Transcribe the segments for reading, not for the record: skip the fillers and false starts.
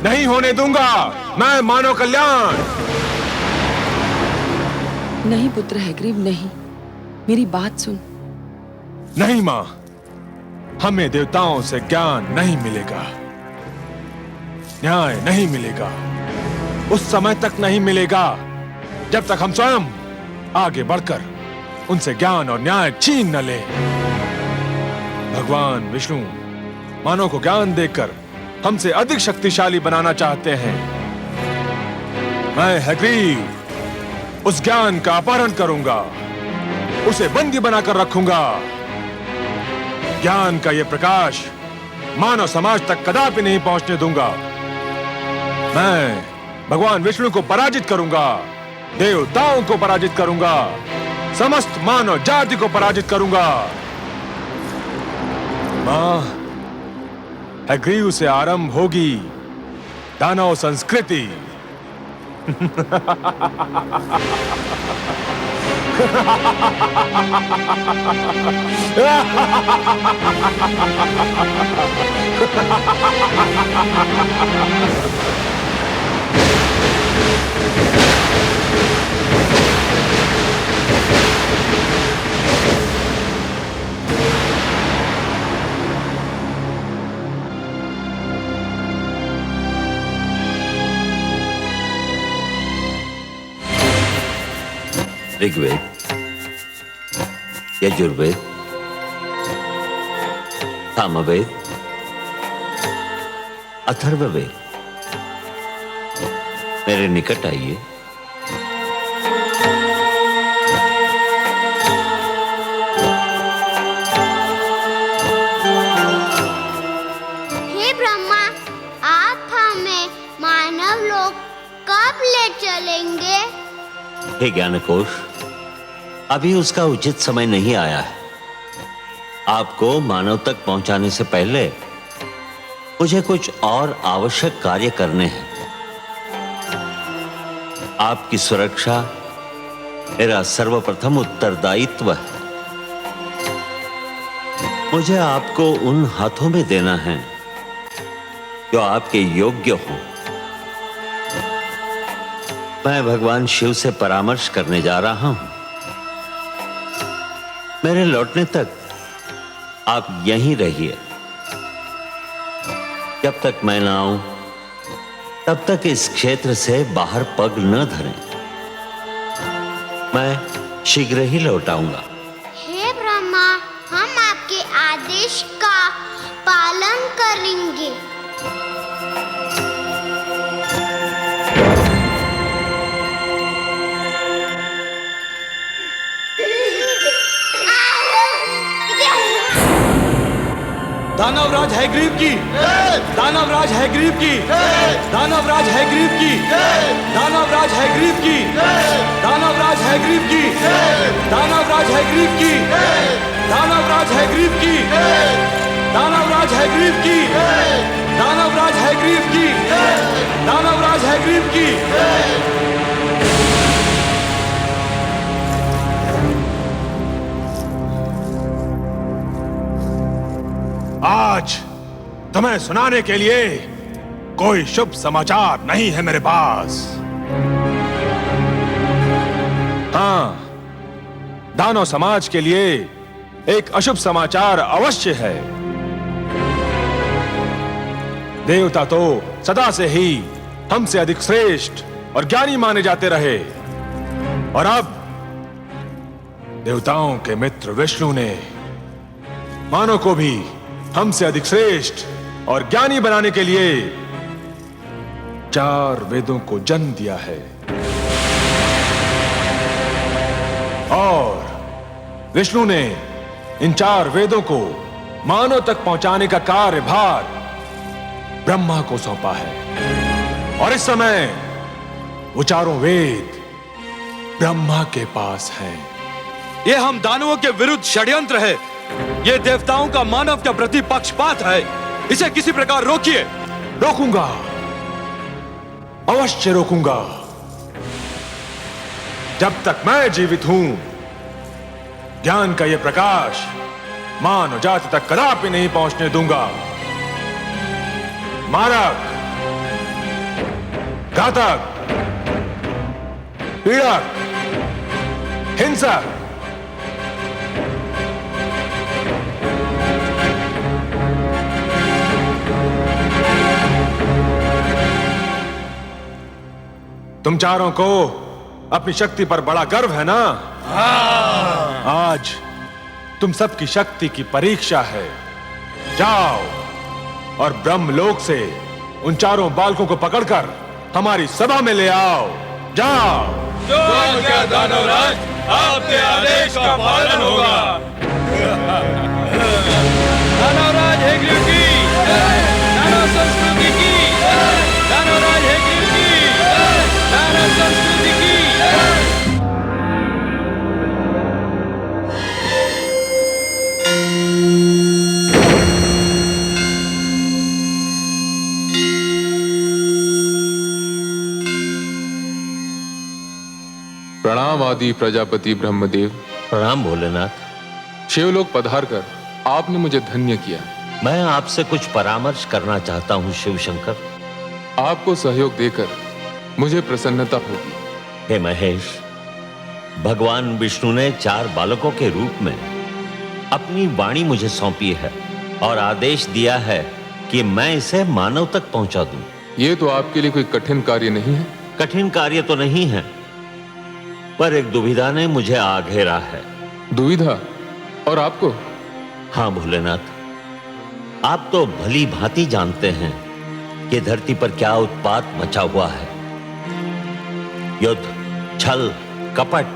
नहीं होने दूंगा मैं मानव कल्याण। नहीं पुत्र हैग्रीव, नहीं, मेरी बात सुन। नहीं मां, हमें देवताओं से ज्ञान नहीं मिलेगा, न्याय नहीं मिलेगा, उस समय तक नहीं मिलेगा जब तक हम स्वयं आगे बढ़कर उनसे ज्ञान और न्याय छीन न ले। भगवान विष्णु मानव को ज्ञान देकर हमसे अधिक शक्तिशाली बनाना चाहते हैं। मैं हैग्रीव उस ज्ञान का अपहरण करूंगा, उसे बंदी बनाकर रखूंगा। ज्ञान का यह प्रकाश मानव समाज तक कदापि नहीं पहुंचने दूंगा। मैं भगवान विष्णु को पराजित करूंगा, देवताओं को पराजित करूंगा, समस्त मानव जाति को पराजित करूंगा। मां, हैग्रीव से आरंभ होगी दानव संस्कृति। ऋग्वेद, यजुर्वेद, सामवेद, अथर्ववेद, मेरे निकट आइए। हे ब्रह्मा, आप हमें मानव लोक कब ले चलेंगे? हे ज्ञानकोश, अभी उसका उचित समय नहीं आया है। आपको मानव तक पहुंचाने से पहले मुझे कुछ और आवश्यक कार्य करने हैं। आपकी सुरक्षा मेरा सर्वप्रथम उत्तरदायित्व है। मुझे आपको उन हाथों में देना है जो आपके योग्य हों। मैं भगवान शिव से परामर्श करने जा रहा हूं। मेरे लौटने तक आप यहीं रहिए। जब तक मैं ना आऊं तब तक इस क्षेत्र से बाहर पग न धरें। मैं शीघ्र ही लौट आऊंगा। हे ब्रह्मा, हम आपके आदेश का पालन करेंगे। दानवराज हैग्रीव की, दानवराज हैग्रीव की, दानवराज हैग्रीव की, दानवराज हैग्रीव की, दानवराज हैग्रीव की, दानवराज हैग्रीव की, दानवराज हैग्रीव की, दानवराज हैग्रीव की, दानवराज हैग्रीव की, दानवराज हैग्रीव की। आज तुम्हें सुनाने के लिए कोई शुभ समाचार नहीं है मेरे पास। हां, दानव समाज के लिए एक अशुभ समाचार अवश्य है। देवता तो सदा से ही हमसे अधिक श्रेष्ठ और ज्ञानी माने जाते रहे, और अब देवताओं के मित्र विष्णु ने मानव को भी हमसे अधिक श्रेष्ठ और ज्ञानी बनाने के लिए 4 वेदों को जन्म दिया है। और विष्णु ने इन 4 वेदों को मानव तक पहुंचाने का कार्यभार ब्रह्मा को सौंपा है। और इस समय वो 4 वेद ब्रह्मा के पास हैं। ये हम दानवों के विरुद्ध षड्यंत्र है। ये देवताओं का मानव के प्रति पक्षपात है। इसे किसी प्रकार रोकिए। रोकूंगा, अवश्य रोकूंगा। जब तक मैं जीवित हूं, ज्ञान का यह प्रकाश मानव जाति तक कदापि नहीं पहुंचने दूंगा। मारक, घातक, पीड़क, हिंसक, तुम चारों को अपनी शक्ति पर बड़ा गर्व है ना? आज तुम सबकी शक्ति की परीक्षा है। जाओ और ब्रह्मलोक से उन चारों बालकों को पकड़कर हमारी सभा में ले आओ। जाओ। जो आज्ञा दानवराज, आपके आदेश का पालन होगा। दानवराज हेग्रीव की, दानव संस्कृति की, दानवराज हेग्रीव की, दानव संस्कृति की। प्रणाम आदि प्रजापति ब्रह्मदेव। प्रणाम भोलेनाथ। शिवलोक पधार कर आपने मुझे धन्य किया। मैं आपसे कुछ परामर्श करना चाहता हूं शिव शंकर। आपको सहयोग देकर मुझे प्रसन्नता होगी। हे महेश, भगवान विष्णु ने 4 बालकों के रूप में अपनी वाणी मुझे सौंपी है और आदेश दिया है कि मैं इसे मानव तक पहुंचा दूं। ये तो आपके लिए कोई कठिन कार्य नहीं है। कठिन कार्य तो नहीं है, पर एक दुविधा ने मुझे आ घेरा है। दुविधा? और आपको? हाँ भोलेनाथ, आप तो भली भांति जानते हैं कि धरती पर क्या उत्पात मचा हुआ है। युद्ध, छल, कपट,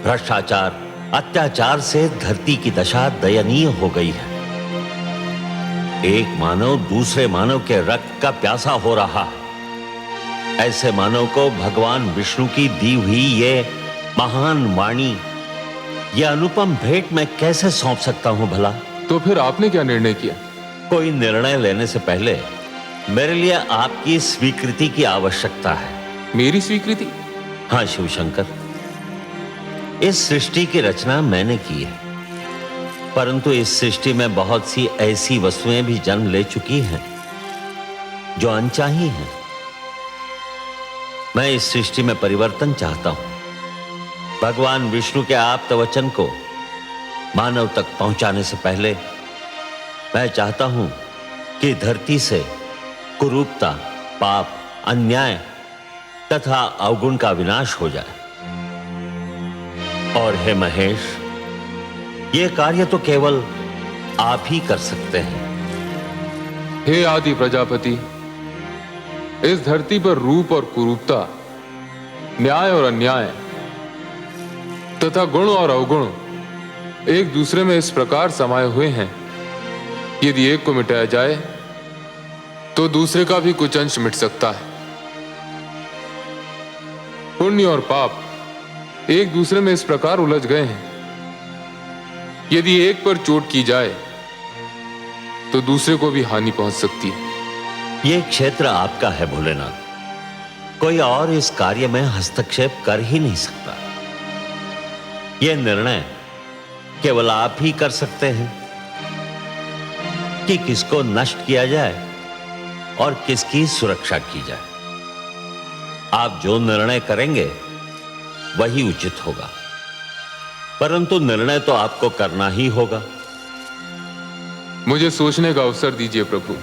भ्रष्टाचार, अत्याचार से धरती की दशा दयनीय हो गई है। एक मानव दूसरे मानव के रक्त का प्यासा हो रहा है। ऐसे मानव को भगवान विष्णु की दी हुई ये महान वाणी, यह अनुपम भेंट मैं कैसे सौंप सकता हूं भला? तो फिर आपने क्या निर्णय किया? कोई निर्णय लेने से पहले मेरे लिए आपकी स्वीकृति की आवश्यकता है। मेरी स्वीकृति? हाँ शिव शंकर, इस सृष्टि की रचना मैंने की है, परंतु इस सृष्टि में बहुत सी ऐसी वस्तुएं भी जन्म ले चुकी हैं जो अनचाही हैं। मैं इस सृष्टि में परिवर्तन चाहता हूं। भगवान विष्णु के आप्त वचन को मानव तक पहुंचाने से पहले मैं चाहता हूं कि धरती से कुरूपता, पाप, अन्याय तथा अवगुण का विनाश हो जाए। और हे महेश, यह कार्य तो केवल आप ही कर सकते हैं। हे आदि प्रजापति, इस धरती पर रूप और कुरूपता, न्याय और अन्याय तथा गुण और अवगुण एक दूसरे में इस प्रकार समाये हुए हैं, यदि एक को मिटाया जाए तो दूसरे का भी कुछ अंश मिट सकता है। पुण्य और पाप एक दूसरे में इस प्रकार उलझ गए हैं, यदि एक पर चोट की जाए तो दूसरे को भी हानि पहुंच सकती है। यह क्षेत्र आपका है भोलेनाथ, कोई और इस कार्य में हस्तक्षेप कर ही नहीं सकता। यह निर्णय केवल आप ही कर सकते हैं कि किसको नष्ट किया जाए और किसकी सुरक्षा की जाए। आप जो निर्णय करेंगे वही उचित होगा, परंतु निर्णय तो आपको करना ही होगा। मुझे सोचने का अवसर दीजिए प्रभु।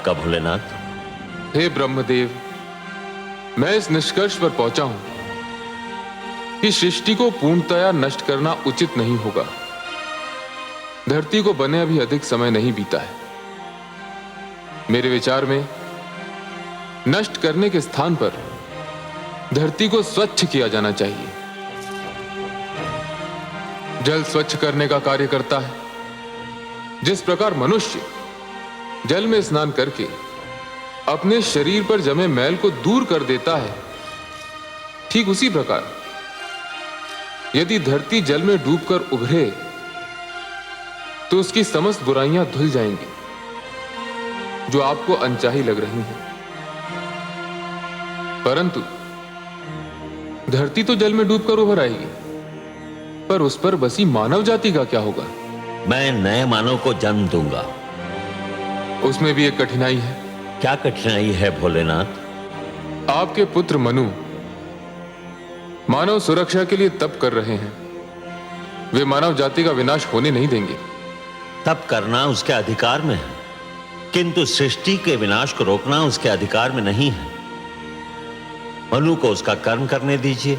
आपका भोलेनाथ? हे ब्रह्मदेव, मैं इस निष्कर्ष पर पहुंचा हूं कि सृष्टि को पूर्णतया नष्ट करना उचित नहीं होगा। धरती को बने अभी अधिक समय नहीं बीता है। मेरे विचार में नष्ट करने के स्थान पर धरती को स्वच्छ किया जाना चाहिए। जल स्वच्छ करने का कार्य करता है। जिस प्रकार मनुष्य जल में स्नान करके अपने शरीर पर जमे मैल को दूर कर देता है, ठीक उसी प्रकार यदि धरती जल में डूबकर उभरे तो उसकी समस्त बुराइयां धुल जाएंगी जो आपको अनचाही लग रही हैं। परंतु धरती तो जल में डूबकर उभर आएगी, पर उस पर बसी मानव जाति का क्या होगा? मैं नए मानव को जन्म दूंगा। उसमें भी एक कठिनाई है। क्या कठिनाई है भोलेनाथ? आपके पुत्र मनु मानव सुरक्षा के लिए तप कर रहे हैं। वे मानव जाति का विनाश होने नहीं देंगे। तप करना उसके अधिकार में है, किंतु सृष्टि के विनाश को रोकना उसके अधिकार में नहीं है। मनु को उसका कर्म करने दीजिए।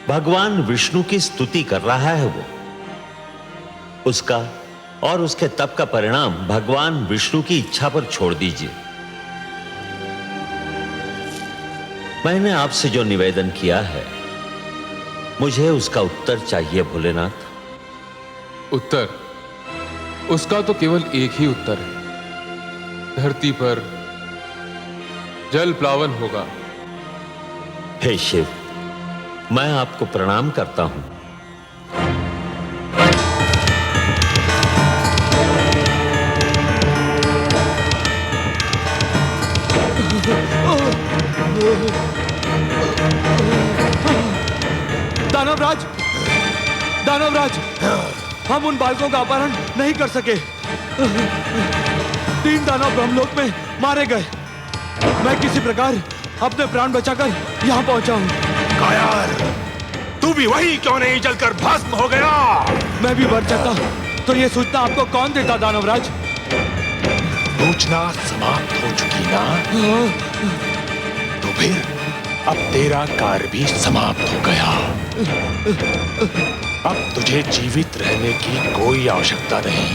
भगवान विष्णु की स्तुति कर रहा है वो। उसका और उसके तप का परिणाम भगवान विष्णु की इच्छा पर छोड़ दीजिए। मैंने आपसे जो निवेदन किया है, मुझे उसका उत्तर चाहिए भोलेनाथ। उत्तर? उसका तो केवल एक ही उत्तर है। धरती पर जल प्लावन होगा। हे शिव, मैं आपको प्रणाम करता हूं। दानवराज, दानवराज, हम उन बालकों का अपहरण नहीं कर सके। 3 दानव ब्रह्मलोक में मारे गए। मैं किसी प्रकार अपने प्राण बचाकर यहाँ पहुंचा हूँ। कायर, तू भी वही क्यों नहीं जलकर भस्म हो गया? मैं भी मर जाता तो ये सूचना आपको कौन देता दानवराज? सूचना समाप्त हो चुकी ना? तो फिर अब तेरा कार्य भी समाप्त हो गया। अब तुझे जीवित रहने की कोई आवश्यकता नहीं।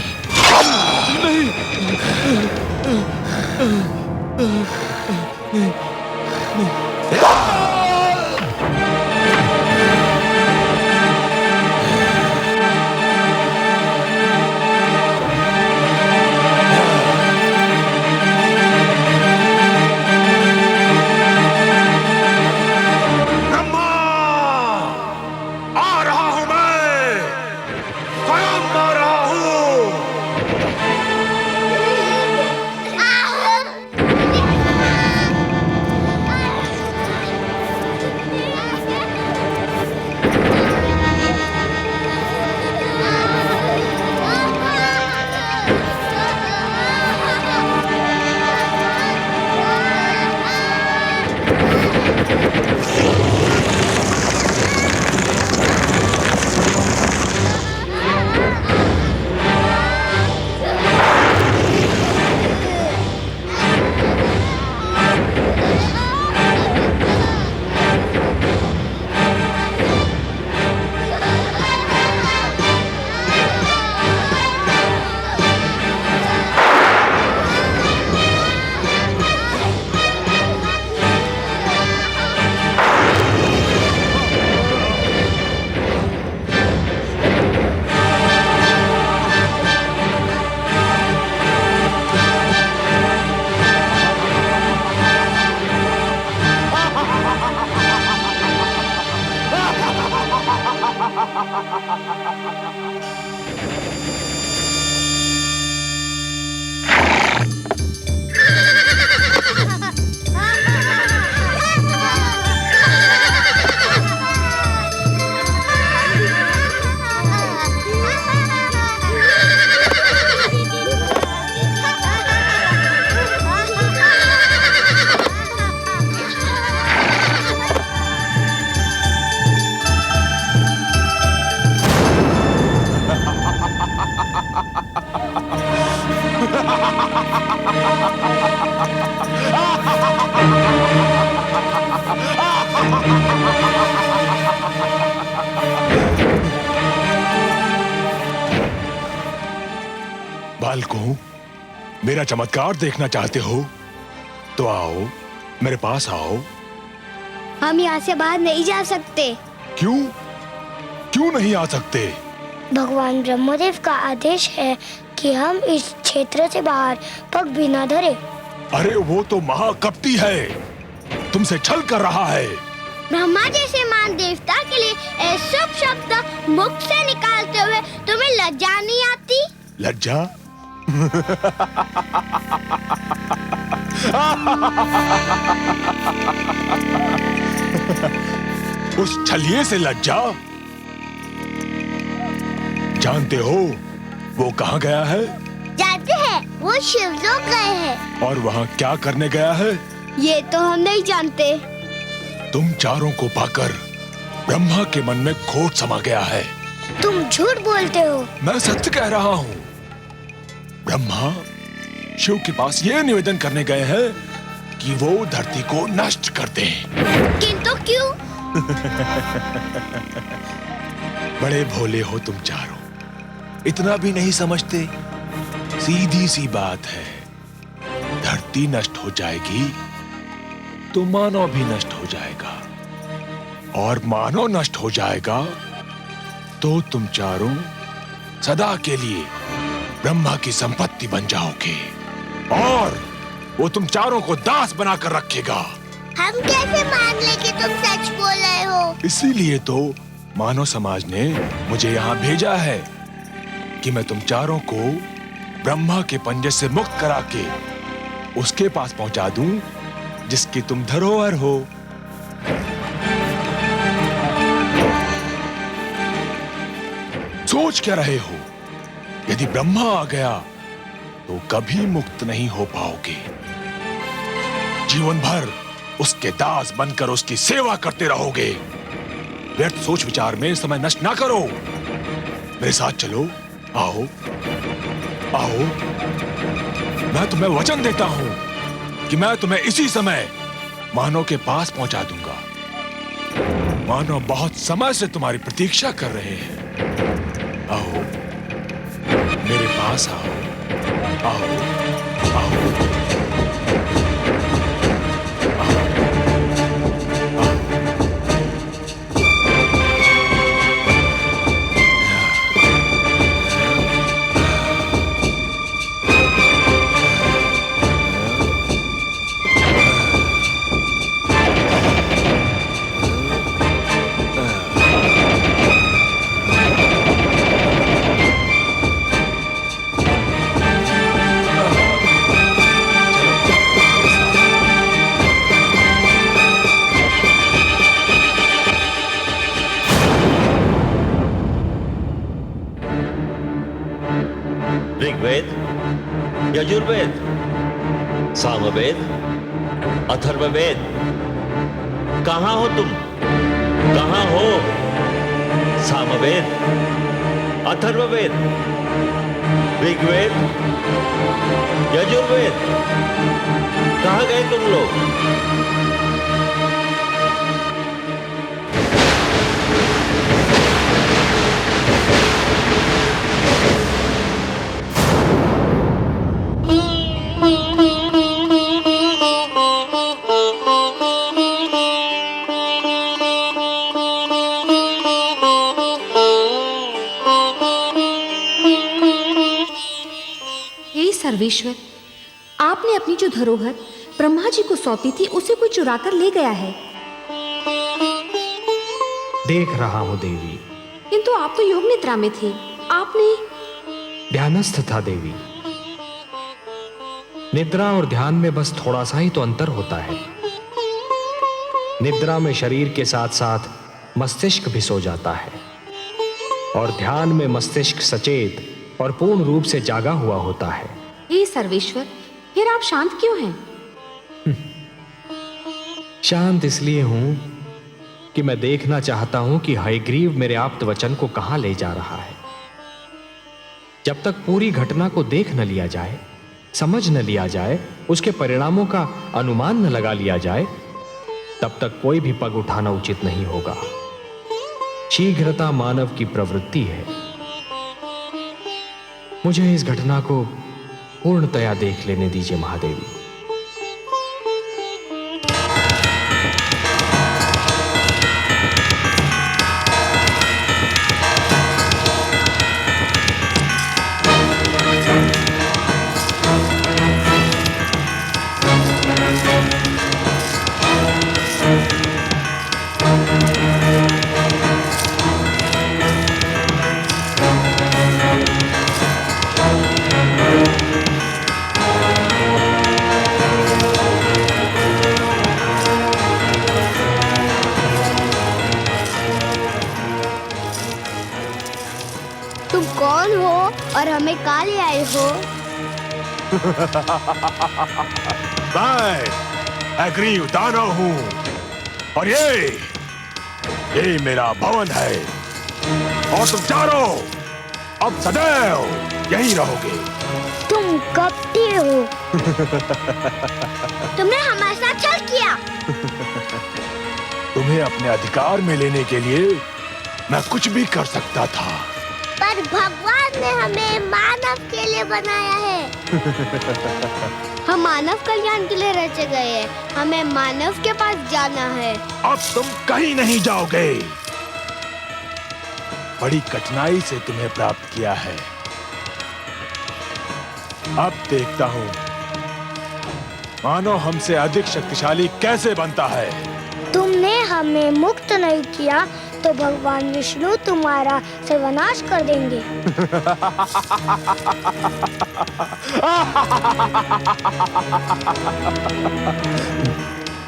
बालकों, मेरा चमत्कार देखना चाहते हो तो आओ, मेरे पास आओ। हम यहाँ से बाहर नहीं जा सकते। क्यों? क्यों नहीं आ सकते? भगवान ब्रह्मदेव का आदेश है कि हम इस क्षेत्र से बाहर पग भी न धरे। अरे वो तो महाकपटी है, तुमसे छल कर रहा है। ब्रह्मा जैसे मान देवता के लिए ऐसा शब्द मुख से निकालते हुए तुम्हें लज्जा नहीं आती? लज्जा? उस छलिए से लज्जा? जानते हो वो कहाँ गया है? जानते हैं, वो शिवलोक गए हैं। और वहाँ क्या करने गया है? ये तो हम नहीं जानते। तुम चारों को पाकर ब्रह्मा के मन में खोट समा गया है। तुम झूठ बोलते हो। मैं सत्य कह रहा हूँ। ब्रह्मा शिव के पास ये निवेदन करने गए हैं कि वो धरती को नष्ट कर दें। किंतु क्यों? बड़े भोले हो तुम चारों, इतना भी नहीं समझते। सीधी सी बात है, धरती नष्ट हो जाएगी तो मानव भी नष्ट हो जाएगा, और मानव नष्ट हो जाएगा तो तुम चारों सदा के लिए ब्रह्मा की संपत्ति बन जाओगे, और वो तुम चारों को दास बनाकर रखेगा। हम कैसे मान ले कि तुम सच बोल रहे हो? इसीलिए तो मानव समाज ने मुझे यहाँ भेजा है कि मैं तुम चारों को ब्रह्मा के पंजे से मुक्त करा के उसके पास पहुंचा दूं जिसकी तुम धरोहर हो। सोच क्या रहे हो? यदि ब्रह्मा आ गया तो कभी मुक्त नहीं हो पाओगे। जीवन भर उसके दास बनकर उसकी सेवा करते रहोगे। व्यर्थ सोच विचार में समय नष्ट ना करो। मेरे साथ चलो, आओ आओ। मैं तुम्हें वचन देता हूं कि मैं तुम्हें इसी समय मानव के पास पहुंचा दूंगा। मानव बहुत समय से तुम्हारी प्रतीक्षा कर रहे हैं। आओ, मेरे पास आओ, आओ, आओ। ऋग्वेद, यजुर्वेद, सामवेद, अथर्ववेद, कहाँ हो तुम? कहाँ हो? सामवेद, अथर्ववेद, ऋग्वेद, यजुर्वेद, कहाँ गए तुम लोग? सर्वेश्वर, आपने अपनी जो धरोहर ब्रह्मा जी को सौंपी थी उसे कोई चुरा कर ले गया है। देख रहा हूं देवी। किंतु आप तो योग निद्रा में थे। आपने? ध्यानस्थ था देवी। निद्रा और ध्यान में बस थोड़ा सा ही तो अंतर होता है। निद्रा में शरीर के साथ साथ मस्तिष्क भी सो जाता है, और ध्यान में मस्तिष्क सचेत और पूर्ण रूप से जागा हुआ होता है। हे सर्वेश्वर, फिर आप शांत क्यों हैं? शांत इसलिए हूं कि मैं देखना चाहता हूं कि हयग्रीव मेरे आप्त वचन को कहां ले जा रहा है। जब तक पूरी घटना को देख न लिया जाए, समझ न लिया जाए, उसके परिणामों का अनुमान न लगा लिया जाए, तब तक कोई भी पग उठाना उचित नहीं होगा। शीघ्रता मानव की प्रवृत्ति है। मुझे इस घटना को पूर्णतया देख लेने दीजिए महादेवी। तुम कौन हो और हमें कहाँ ले आए हो? मैं एग्रीव दानव हूं और ये मेरा भवन है और तुम चारों अब सदैव यहीं रहोगे। तुम कपटी हो। तुमने हमारे साथ छल किया। तुम्हें अपने अधिकार में लेने के लिए मैं कुछ भी कर सकता था, पर भगवान ने हमें मानव के लिए बनाया है। हम मानव कल्याण के लिए रचे गए हैं। हमें मानव के पास जाना है। अब तुम कहीं नहीं जाओगे। बड़ी कठिनाई से तुम्हें प्राप्त किया है। अब देखता हूं मानव हमसे अधिक शक्तिशाली कैसे बनता है। तुमने हमें मुक्त नहीं किया तो भगवान विष्णु तुम्हारा सर्वनाश कर देंगे।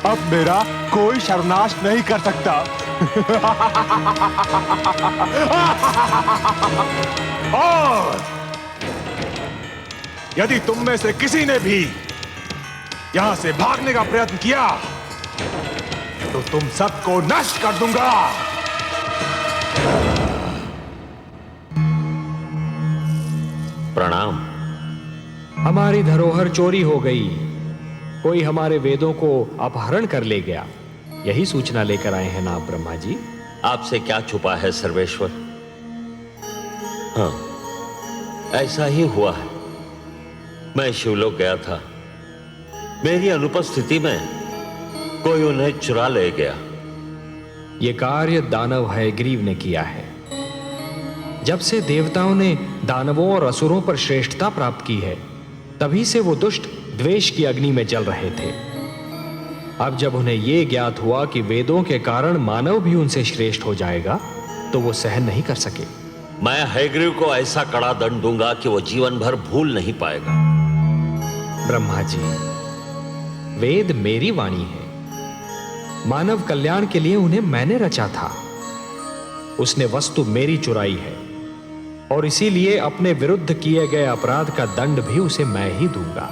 अब मेरा कोई सर्वनाश नहीं कर सकता। और यदि तुम में से किसी ने भी यहां से भागने का प्रयत्न किया तो तुम सबको नष्ट कर दूंगा। प्रणाम। हमारी धरोहर चोरी हो गई। कोई हमारे वेदों को अपहरण कर ले गया। यही सूचना लेकर आए हैं ना आप ब्रह्मा जी? आपसे क्या छुपा है सर्वेश्वर? हाँ, ऐसा ही हुआ है। मैं शिवलोक गया था। मेरी अनुपस्थिति में कोई उन्हें चुरा ले गया। ये कार्य दानव हयग्रीव ने किया है। जब से देवताओं ने दानवों और असुरों पर श्रेष्ठता प्राप्त की है, तभी से वो दुष्ट द्वेष की अग्नि में जल रहे थे। अब जब उन्हें यह ज्ञात हुआ कि वेदों के कारण मानव भी उनसे श्रेष्ठ हो जाएगा, तो वो सहन नहीं कर सके। मैं हयग्रीव को ऐसा कड़ा दंड दूंगा कि वो जीवन भर भूल नहीं पाएगा। ब्रह्मा जी, वेद मेरी वाणी है। मानव कल्याण के लिए उन्हें मैंने रचा था। उसने वस्तु मेरी चुराई है और इसीलिए अपने विरुद्ध किए गए अपराध का दंड भी उसे मैं ही दूंगा।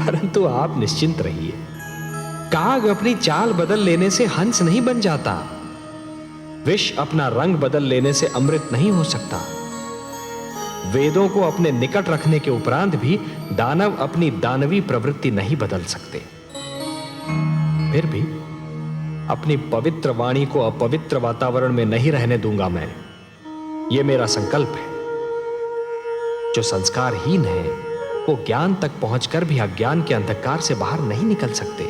परंतु आप निश्चिंत रहिए। काग अपनी चाल बदल लेने से हंस नहीं बन जाता। विष अपना रंग बदल लेने से अमृत नहीं हो सकता। वेदों को अपने निकट रखने के उपरांत भी दानव अपनी दानवी प्रवृत्ति नहीं बदल सकते। फिर भी अपनी पवित्र वाणी को अपवित्र वातावरण में नहीं रहने दूंगा मैं। यह मेरा संकल्प है। जो संस्कारहीन है वो ज्ञान तक पहुंचकर भी अज्ञान के अंधकार से बाहर नहीं निकल सकते।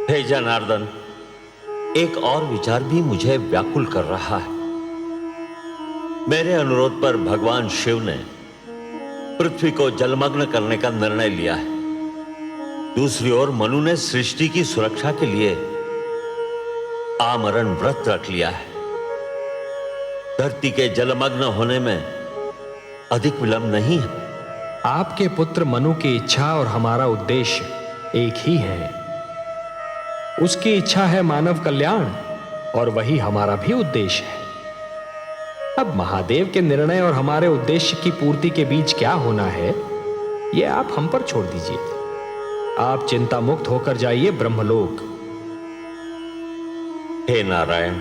हे जनार्दन, एक और विचार भी मुझे व्याकुल कर रहा है। मेरे अनुरोध पर भगवान शिव ने पृथ्वी को जलमग्न करने का निर्णय लिया है। दूसरी ओर मनु ने सृष्टि की सुरक्षा के लिए आमरण व्रत रख लिया है। धरती के जलमग्न होने में अधिक विलंब नहीं है। आपके पुत्र मनु की इच्छा और हमारा उद्देश्य एक ही है। उसकी इच्छा है मानव कल्याण और वही हमारा भी उद्देश्य है। अब महादेव के निर्णय और हमारे उद्देश्य की पूर्ति के बीच क्या होना है, यह आप हम पर छोड़ दीजिए। आप चिंता मुक्त होकर जाइए ब्रह्मलोक। हे नारायण,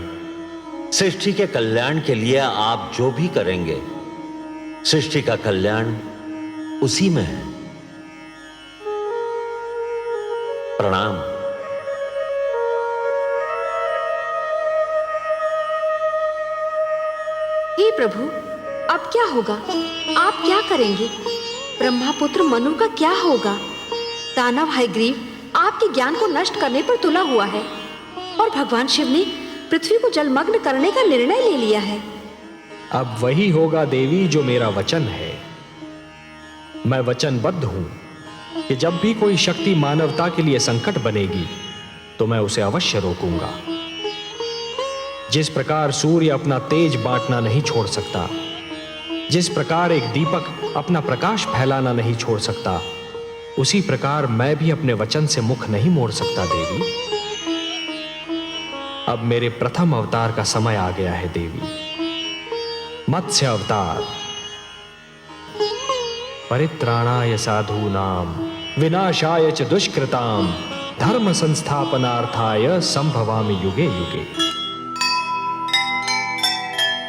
सृष्टि के कल्याण के लिए आप जो भी करेंगे, सृष्टि का कल्याण उसी में है। प्रणाम। हे प्रभु, अब क्या होगा? आप क्या करेंगे? ब्रह्मापुत्र मनु का क्या होगा? दानव हयग्रीव आपके ज्ञान को नष्ट करने पर तुला हुआ है और भगवान शिव ने पृथ्वी को जलमग्न करने का निर्णय ले लिया है। अब वही होगा देवी जो मेरा वचन है। मैं वचनबद्ध हूं कि जब भी कोई शक्ति मानवता के लिए संकट बनेगी तो मैं उसे अवश्य रोकूंगा। जिस प्रकार सूर्य अपना तेज बांटना नहीं छोड़ सकता, जिस प्रकार एक दीपक अपना प्रकाश फैलाना नहीं छोड़ सकता, उसी प्रकार मैं भी अपने वचन से मुख नहीं मोड़ सकता देवी। अब मेरे प्रथम अवतार का समय आ गया है देवी। मत्स्य अवतार। परित्राणाय साधूनां विनाशाय च दुष्कृतां धर्म संस्थापनार्थाय संभवामि युगे युगे।